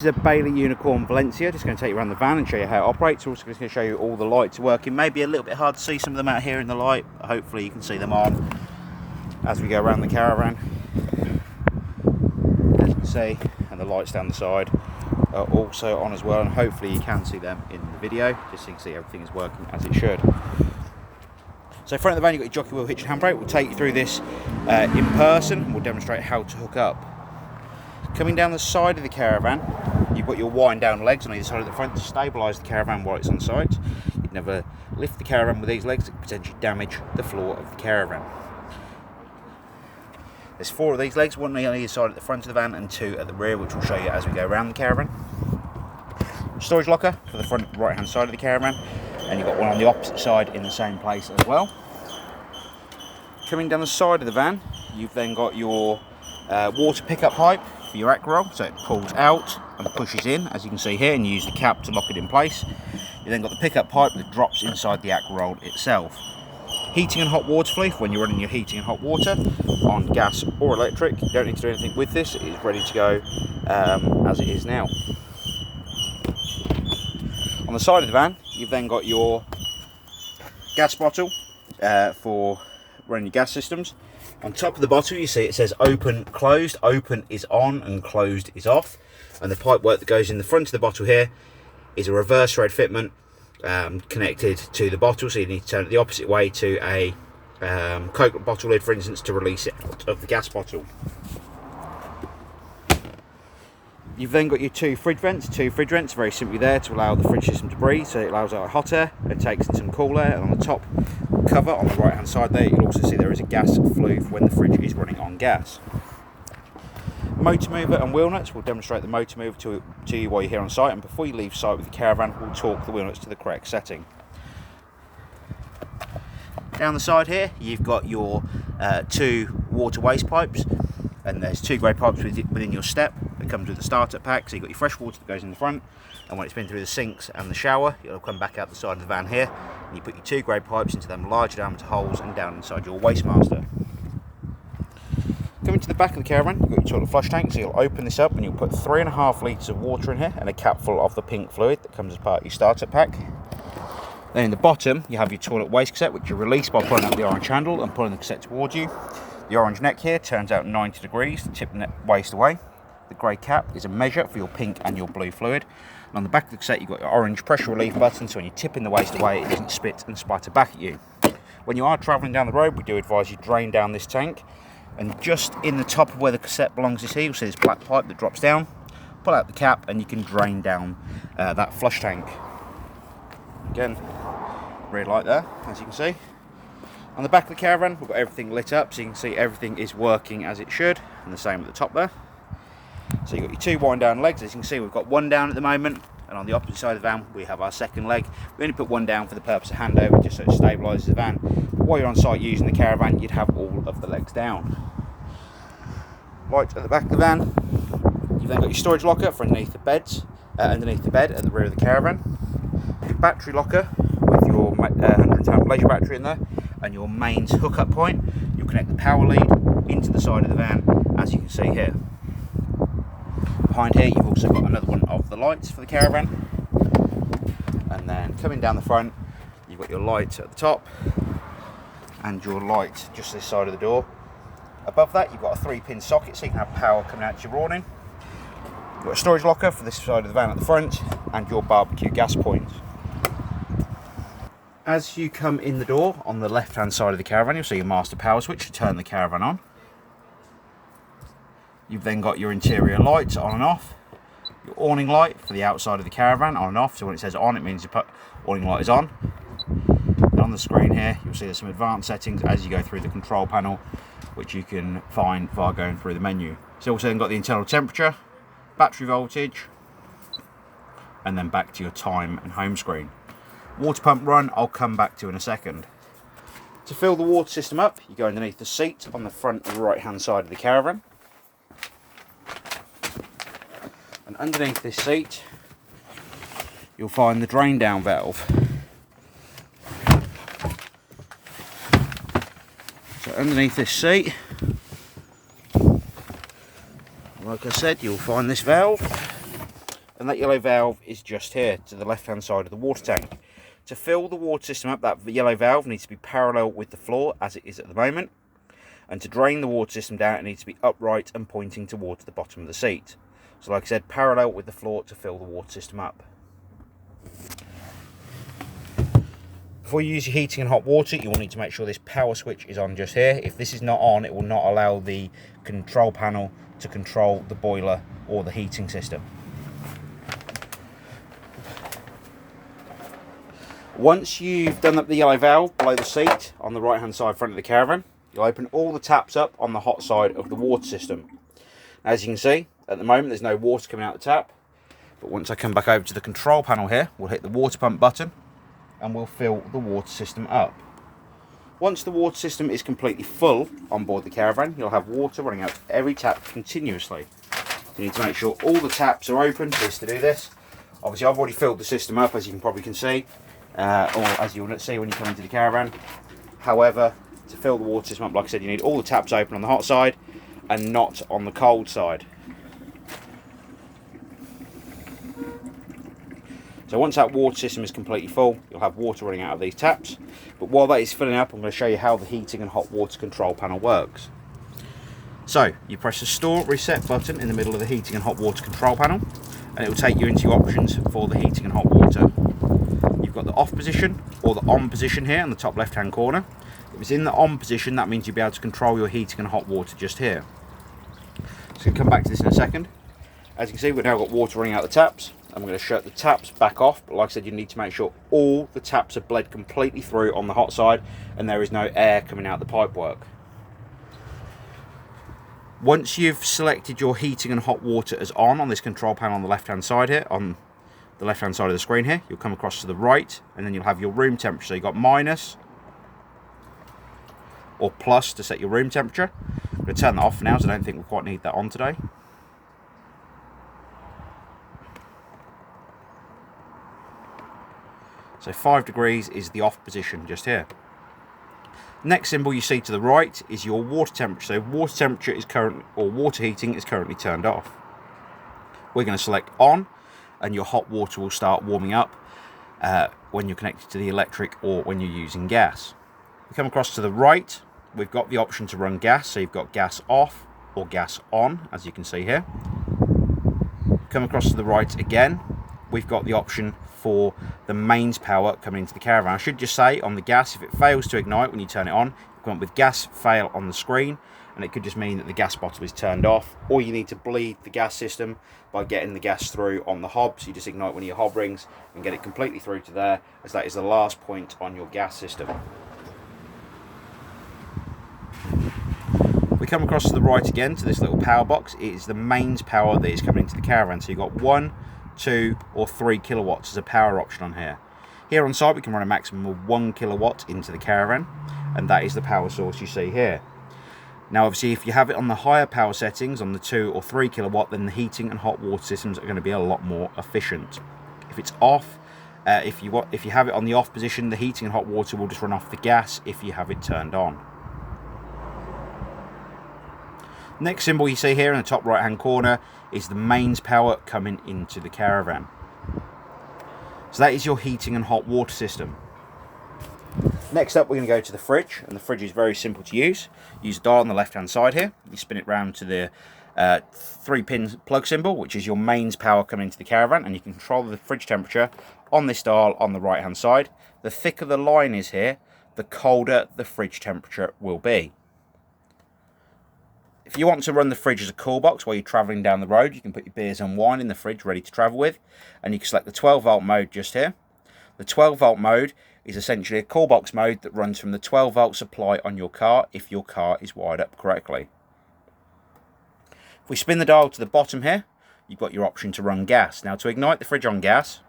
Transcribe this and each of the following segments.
This is a Bailey Unicorn Valencia. Just going to take you around the van and show you how it operates. Also going to show you all the lights working. Maybe a little bit hard to see some of them out here in the light. Hopefully you can see them on as we go around the caravan. As you can see, and the lights down the side are also on as well, and hopefully you can see them in the video, just so you can see everything is working as it should. So front of the van, you've got your jockey wheel, hitch and handbrake. We'll take you through this in person, and we'll demonstrate how to hook up. Coming down the side of the caravan, you've got your wind down legs on either side of the front to stabilise the caravan while it's on site. You'd never lift the caravan with these legs, it could potentially damage the floor of the caravan. There's 4 of these legs, one on either side at the front of the van and 2 at the rear, which we'll show you as we go around the caravan. Storage locker for the front right hand side of the caravan, and you've got one on the opposite side in the same place as well. Coming down the side of the van, you've then got your water pickup pipe for your aqua roll, so it pulls out and pushes in, as you can see here, and you use the cap to lock it in place. You then got the pickup pipe that drops inside the aqua roll itself. Heating and hot water fluid when you're running your heating and hot water on gas or electric. You don't need to do anything with this, it is ready to go as it is now. On the side of the van, you've then got your gas bottle for running your gas systems. On top of the bottle, you see it says open, closed. Open is on and closed is off. And the pipe work that goes in the front of the bottle here is a reverse thread fitment connected to the bottle. So you need to turn it the opposite way to a Coke bottle lid, for instance, to release it out of the gas bottle. You've then got your 2 fridge vents. 2 fridge vents very simply there to allow the fridge system to breathe. So it allows out hot air, it takes in some cool air, and on the top cover on the right hand side there, you'll also see there is a gas flue for when the fridge is running on gas. Motor mover and wheel nuts. We'll demonstrate the motor mover to you while you're here on site, and before you leave site with the caravan, we'll torque the wheel nuts to the correct setting. Down the side here, you've got your 2 water waste pipes, and there's 2 grey pipes within your step that comes with the starter pack. So you've got your fresh water that goes in the front, and when it's been through the sinks and the shower, it'll come back out the side of the van here, and you put your 2 grey pipes into them large diameter holes and down inside your waste master. Coming to the back of the caravan, you've got your toilet flush tank, so you'll open this up and you'll put 3.5 litres of water in here and a cap full of the pink fluid that comes as part of your starter pack. Then in the bottom, you have your toilet waste cassette, which you release by pulling out the orange handle and pulling the cassette towards you. The orange neck here turns out 90 degrees to tip the waste away. The grey cap is a measure for your pink and your blue fluid. And on the back of the cassette, you've got your orange pressure relief button, so when you're tipping the waste away, it doesn't spit and splatter back at you. When you are travelling down the road, we do advise you drain down this tank. And just in the top of where the cassette belongs is here, you'll see this black pipe that drops down. Pull out the cap and you can drain down that flush tank. Again, red light there, as you can see. On the back of the caravan, we've got everything lit up, so you can see everything is working as it should, and the same at the top there. So you've got your 2 wind down legs. As you can see, we've got 1 down at the moment, and on the opposite side of the van, we have our 2nd leg. We only put 1 down for the purpose of handover, just so it stabilises the van. But while you're on site using the caravan, you'd have all of the legs down. Lights at the back of the van. You've then got your storage locker for underneath the beds, underneath the bed at the rear of the caravan. Your battery locker with your 100 leisure battery in there, and your mains hookup point. You'll connect the power lead into the side of the van, as you can see here. Behind here, you've also got another one of the lights for the caravan. And then coming down the front, you've got your light at the top and your light just this side of the door. Above that, you've got a 3-pin socket, so you can have power coming out to your awning. You've got a storage locker for this side of the van at the front, and your barbecue gas point. As you come in the door, on the left-hand side of the caravan, you'll see your master power switch to turn the caravan on. You've then got your interior lights on and off. Your awning light for the outside of the caravan on and off, so when it says on, it means the awning light is on. And on the screen here, you'll see there's some advanced settings as you go through the control panel, which you can find via going through the menu. So also then got the internal temperature, battery voltage, and then back to your time and home screen. Water pump run, I'll come back to in a second. To fill the water system up, you go underneath the seat on the front right hand side of the caravan. And underneath this seat, you'll find the drain down valve. So underneath this seat, like I said, you'll find this valve. and that yellow valve is just here to the left hand side of the water tank. To fill the water system up, that yellow valve needs to be parallel with the floor as it is at the moment, and to drain the water system down, it needs to be upright and pointing towards the bottom of the seat. So like I said, parallel with the floor to fill the water system up. Before you use your heating and hot water, you will need to make sure this power switch is on just here. If this is not on, it will not allow the control panel to control the boiler or the heating system. Once you've done up the yellow valve below the seat on the right hand side front of the Caravan, you'll open all the taps up on the hot side of the water system. As you can see, at the moment there's no water coming out the tap, but once I come back over to the control panel here, we'll hit the water pump button and we'll fill the water system up. Once the water system is completely full on board the Caravan, you'll have water running out every tap continuously. You need to make sure all the taps are open just to do this. Obviously I've already filled the system up, as you can probably see, or as you'll see when you come into the Caravan. However, to fill the water system up, like I said, you need all the taps open on the hot side and not on the cold side. So once that water system is completely full, you'll have water running out of these taps. But while that is filling up, I'm going to show you how the heating and hot water control panel works. So you press the store reset button in the middle of the heating and hot water control panel, and it will take you into your options for the heating and hot water. You've got the off position or the on position here in the top left hand corner. If it's in the on position, that means you'll be able to control your heating and hot water just here. So we'll come back to this in a second. As you can see, we've now got water running out the taps. I'm going to shut the taps back off, but like I said, you need to make sure all the taps are bled completely through on the hot side and there is no air coming out the pipework. Once you've selected your heating and hot water as on this control panel on the left hand side here, on the left hand side of the screen here, you'll come across to the right and then you'll have your room temperature. So you've got minus or plus to set your room temperature. I'm going to turn that off for now, so I don't think we quite need that on today. So 5 degrees is the off position just here. Next symbol you see to the right is your water temperature. So water temperature is currently, or water heating is currently turned off. We're going to select on, and your hot water will start warming up when you're connected to the electric or when you're using gas. We come across to the right, we've got the option to run gas. So you've got gas off or gas on, as you can see here. Come across to the right again, we've got the option for the mains power coming into the Caravan. I should just say on the gas, if it fails to ignite when you turn it on, you come up with gas fail on the screen, and it could just mean that the gas bottle is turned off, or you need to bleed the gas system by getting the gas through on the hob. So you just ignite one of your hob rings and get it completely through to there, as that is the last point on your gas system. We come across to the right again to this little power box. It is the mains power that is coming into the Caravan. So you've got 1, 2 or 3 kilowatts as a power option on here. Here on site we can run a maximum of 1 kilowatt into the Caravan, and that is the power source you see here. Now obviously if you have it on the higher power settings, on the 2 or 3 kilowatt, then the heating and hot water systems are going to be a lot more efficient. If it's off, if you have it on the off position, the heating and hot water will just run off the gas if you have it turned on. Next symbol you see here in the top right hand corner is the mains power coming into the Caravan. So that is your heating and hot water system. Next up we're going to go to the fridge, and the fridge is very simple to use. Use a dial on the left hand side here, you spin it round to the 3-pin plug symbol, which is your mains power coming into the Caravan, and you can control the fridge temperature on this dial on the right hand side. The thicker the line is here, the colder the fridge temperature will be. If you want to run the fridge as a cool box while you're travelling down the road, you can put your beers and wine in the fridge ready to travel with, and you can select the 12 volt mode just here. The 12 volt mode is essentially a cool box mode that runs from the 12 volt supply on your car if your car is wired up correctly. If we spin the dial to the bottom here, you've got your option to run gas. Now to ignite the fridge on gas,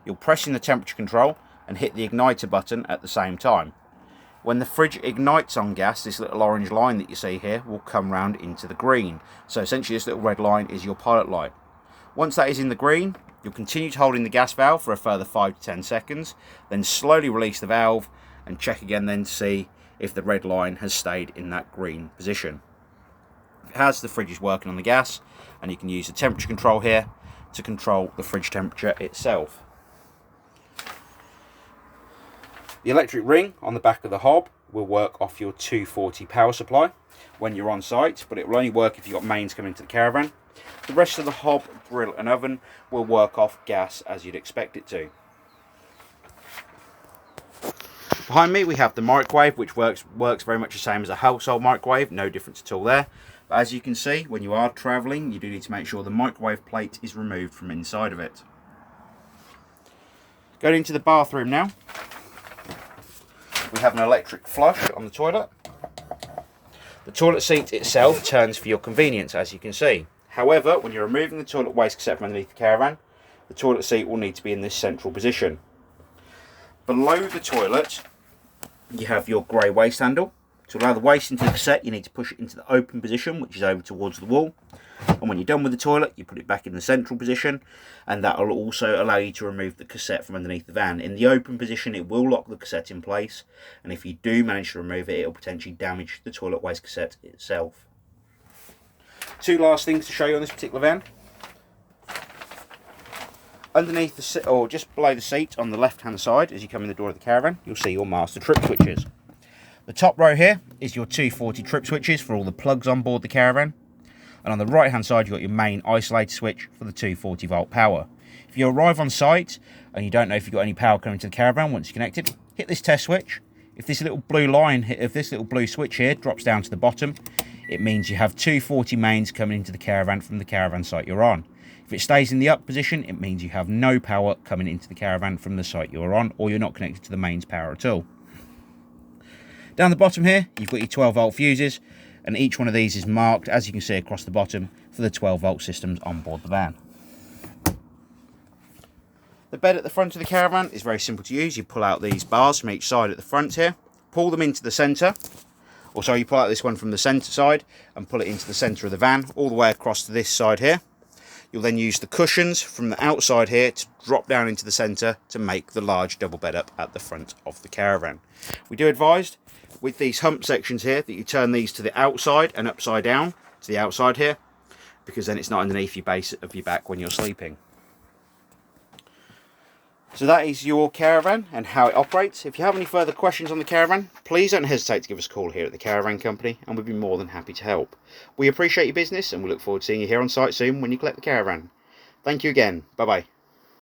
you'll press in the temperature control and hit the igniter button at the same time. When the fridge ignites on gas, this little orange line that you see here will come round into the green. So essentially this little red line is your pilot light. Once that is in the green, you'll continue to hold in the gas valve for a further 5 to 10 seconds, then slowly release the valve and check again then to see if the red line has stayed in that green position. If it has, the fridge is working on the gas, and you can use the temperature control here to control the fridge temperature itself. The electric ring on the back of the hob will work off your 240 power supply when you're on site, but it will only work if you've got mains coming into the caravan. The rest of the hob, grill and oven will work off gas as you'd expect it to. Behind me we have the microwave, which works very much the same as a household microwave, no difference at all there. But as you can see, when you are travelling, you do need to make sure the microwave plate is removed from inside of it. Going into the bathroom now, we have an electric flush on the toilet. The toilet seat itself turns for your convenience, as you can see. However, when you're removing the toilet waste cassette from underneath the caravan, the toilet seat will need to be in this central position. Below the toilet, you have your grey waste handle. To allow the waste into the cassette, you need to push it into the open position, which is over towards the wall. And when you're done with the toilet, you put it back in the central position, and that will also allow you to remove the cassette from underneath the van. In the open position, it will lock the cassette in place, and if you do manage to remove it, it will potentially damage the toilet waste cassette itself. Two last things to show you on this particular van. Underneath the seat, or just below the seat on the left hand side as you come in the door of the caravan, you'll see your master trip switches. The top row here is your 240 trip switches for all the plugs on board the caravan, and on the right hand side you've got your main isolator switch for the 240 volt power. If you arrive on site and you don't know if you've got any power coming to the caravan once you're connected, hit this test switch. If this little blue switch here drops down to the bottom, it means you have 240 mains coming into the caravan from the caravan site you're on. If it stays in the up position, it means you have no power coming into the caravan from the site you're on, or you're not connected to the mains power at all. Down the bottom here, you've got your 12 volt fuses, and each one of these is marked, as you can see across the bottom, for the 12 volt systems on board the van. The bed at the front of the caravan is very simple to use. You pull out these bars from each side at the front here, pull them into the centre, or so you pull out this one from the centre side and pull it into the centre of the van, all the way across to this side here. You'll then use the cushions from the outside here to drop down into the centre to make the large double bed up at the front of the caravan. We do advise with these hump sections here that you turn these to the outside and upside down to the outside here, because then it's not underneath your base of your back when you're sleeping. So that is your caravan and how it operates. If you have any further questions on the caravan, please don't hesitate to give us a call here at the Caravan Company, and we'd be more than happy to help. We appreciate your business, and we look forward to seeing you here on site soon when you collect the caravan. Thank you again. Bye bye.